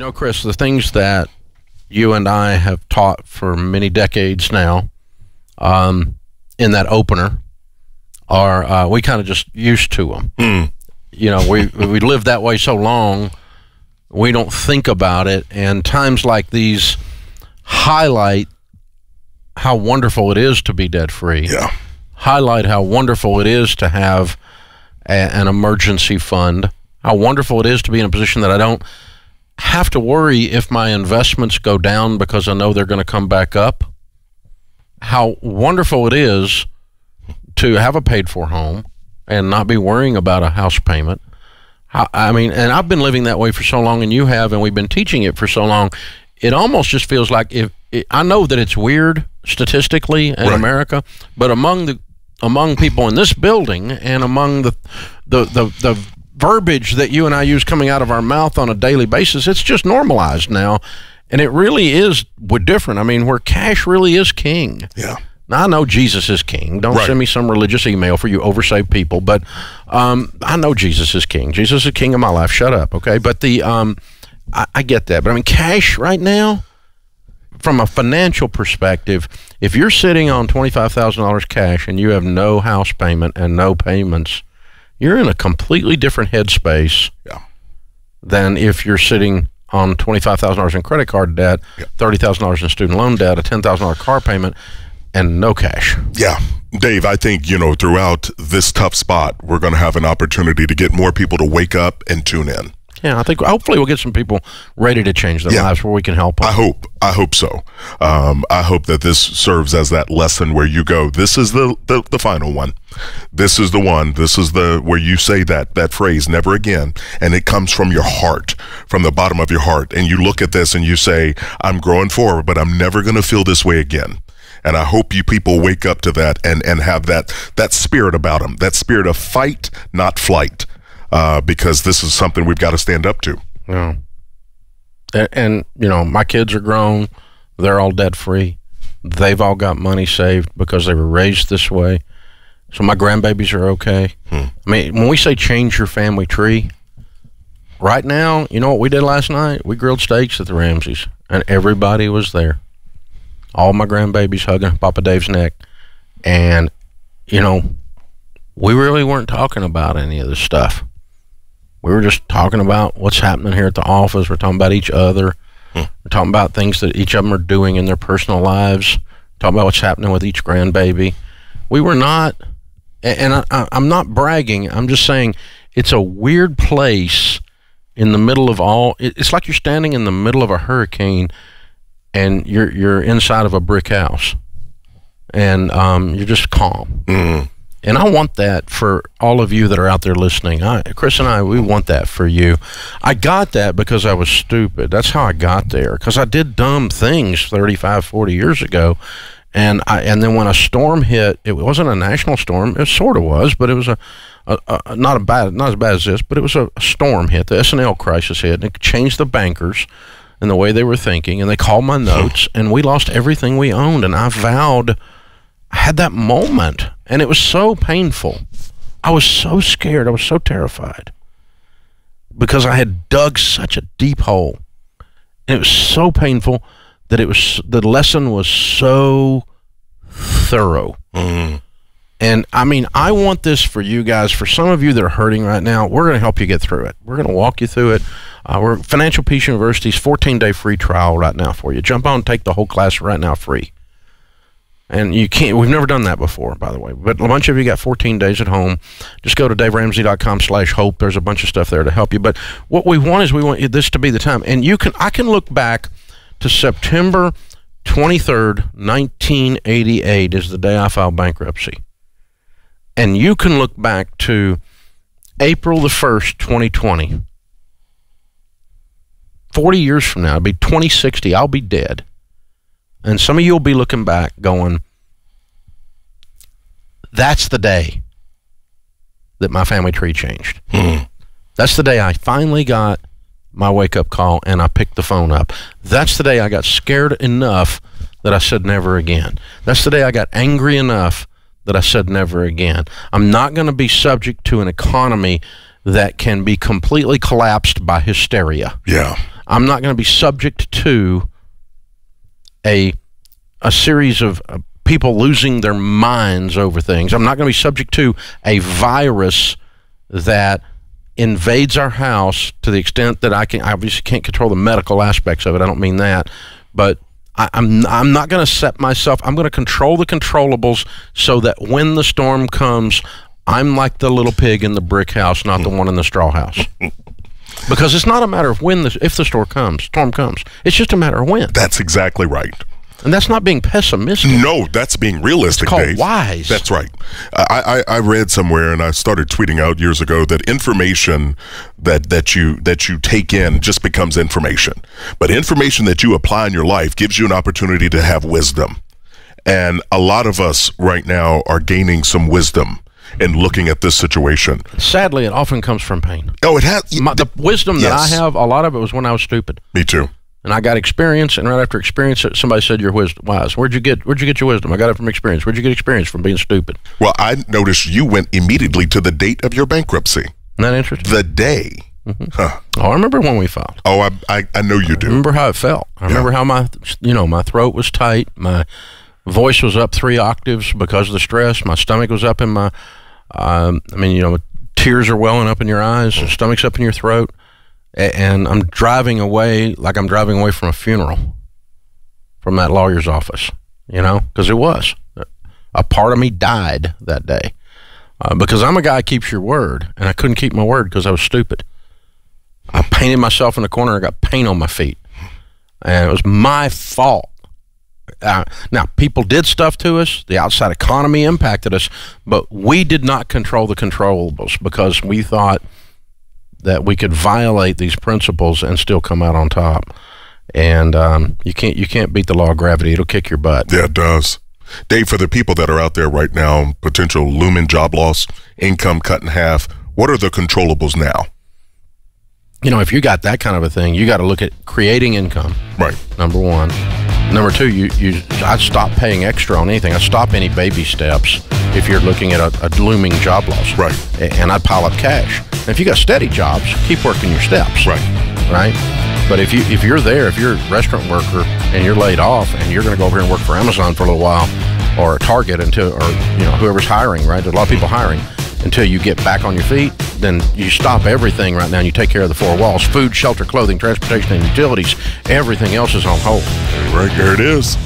You know, Chris, the things that you and I have taught for many decades now in that opener are we kind of just used to them. You know, we lived that way so long, we don't think about it, and times like these highlight how wonderful it is to be debt-free. Yeah. Highlight how wonderful it is to have an emergency fund, how wonderful it is to be in a position that I don't have to worry if my investments go down because I know they're going to come back up. How wonderful it is to have a paid-for home and not be worrying about a house payment. I mean, and I've been living that way for so long, and you have, and we've been teaching it for so long. It almost just feels like I know that it's weird statistically in America, but among people in this building and among the verbiage that you and I use coming out of our mouth on a daily basis, it's just normalized now, and it really is different. I mean, where cash really is king. Yeah. Now, I know Jesus is king. Don't send me some religious email for you oversaved people, but I know Jesus is king. Jesus is king of my life. Shut up, okay? But I get that. But I mean, cash right now, from a financial perspective, if you're sitting on $25,000 cash and you have no house payment and no payments, you're in a completely different headspace than if you're sitting on $25,000 in credit card debt, $30,000 in student loan debt, a $10,000 car payment, and no cash. Yeah. Dave, I think, you know, throughout this tough spot, we're going to have an opportunity to get more people to wake up and tune in. Yeah, I think hopefully we'll get some people ready to change their lives where we can help them. I hope so. I hope that this serves as that lesson where you go, this is the final one. This is the one. This is where you say that phrase, never again. And it comes from your heart, from the bottom of your heart. And you look at this and you say, I'm growing forward, but I'm never going to feel this way again. And I hope you people wake up to that and have that spirit about them, that spirit of fight, not flight. Because this is something we've got to stand up to. Yeah. And, you know, my kids are grown. They're all debt-free. They've all got money saved because they were raised this way. So my grandbabies are okay. I mean, when we say change your family tree, right now, you know what we did last night? We grilled steaks at the Ramsey's, and everybody was there. All my grandbabies hugging Papa Dave's neck. And, you know, we really weren't talking about any of this stuff. We were just talking about what's happening here at the office. We're talking about each other. We're talking about things that each of them are doing in their personal lives. Talking about what's happening with each grandbaby. We were not, and I'm not bragging. I'm just saying it's a weird place in the middle of all. It's like you're standing in the middle of a hurricane, and you're inside of a brick house, and you're just calm. And I want that for all of you that are out there listening. Chris and I, we want that for you. I got that because I was stupid. That's how I got there, because I did dumb things 35, 40 years ago. And then when a storm hit, it wasn't a national storm. It sort of was, but it was not as bad as this, but it was a storm hit. The S&L crisis hit, and it changed the bankers and the way they were thinking. And they called my notes, and we lost everything we owned. And I vowed, I had that moment, and it was so painful. I was so scared. I was so terrified because I had dug such a deep hole. And it was so painful that the lesson was so thorough. And I mean, I want this for you guys. For some of you that are hurting right now, we're going to help you get through it. We're going to walk you through it. We're Financial Peace University's 14-day free trial right now for you. Jump on and take the whole class right now free. And you can't, we've never done that before, by the way. But a bunch of you got 14 days at home. Just go to daveramsey.com/hope. There's a bunch of stuff there to help you. But what we want is we want this to be the time. And I can look back to September 23rd, 1988 is the day I filed bankruptcy. And you can look back to April the 1st, 2020. 40 years from now, it'll be 2060, I'll be dead. And some of you will be looking back going, that's the day that my family tree changed. That's the day I finally got my wake-up call and I picked the phone up. That's the day I got scared enough that I said never again. That's the day I got angry enough that I said never again. I'm not going to be subject to an economy that can be completely collapsed by hysteria. I'm not going to be subject to a series of people losing their minds over things. I'm not going to be subject to a virus that invades our house to the extent that I obviously can't control the medical aspects of it. I don't mean that, but I'm not going to set myself. I'm going to control the controllables so that when the storm comes, I'm like the little pig in the brick house, not the one in the straw house. Because it's not a matter of if the storm comes. It's just a matter of when. That's exactly right. And that's not being pessimistic. No, that's being realistic, it's called Dave. Wise. That's right. I read somewhere, and I started tweeting out years ago, that information that you take in just becomes information. But information that you apply in your life gives you an opportunity to have wisdom. And a lot of us right now are gaining some wisdom in looking at this situation. Sadly, it often comes from pain. Oh, it has. The wisdom that I have, a lot of it was when I was stupid. Me too. And I got experience, and right after experience, somebody said, "You're wise." Where'd you get your wisdom? I got it from experience. Where'd you get experience? From being stupid. Well, I noticed you went immediately to the date of your bankruptcy. Isn't that interesting? The day. Mm-hmm. Huh. Oh, I remember when we filed. Oh, I know you do. I remember how it felt. I remember how my throat was tight. My voice was up 3 octaves because of the stress. My stomach was up in my, tears are welling up in your eyes. Your stomach's up in your throat. And I'm driving away like I'm driving away from a funeral from that lawyer's office, because it was. A part of me died that day because I'm a guy who keeps your word, and I couldn't keep my word because I was stupid. I painted myself in the corner. I got paint on my feet, and it was my fault. Now, people did stuff to us. The outside economy impacted us, but we did not control the controllables because we thought that we could violate these principles and still come out on top. And you can't beat the law of gravity. It'll kick your butt. Yeah, it does. Dave, for the people that are out there right now, potential looming job loss, income cut in half, what are the controllables now? If you got that kind of a thing, you got to look at creating income. Right. Number one. Number two, I'd stop paying extra on anything. I'd stop any baby steps if you're looking at a looming job loss. Right. And I'd pile up cash. And if you got steady jobs, keep working your steps. Right. Right. But if you're a restaurant worker and you're laid off and you're going to go over here and work for Amazon for a little while or Target whoever's hiring, right? There's a lot of people hiring. Until you get back on your feet, then you stop everything right now and you take care of the 4 walls. Food, shelter, clothing, transportation, and utilities. Everything else is on hold. Right, there it is.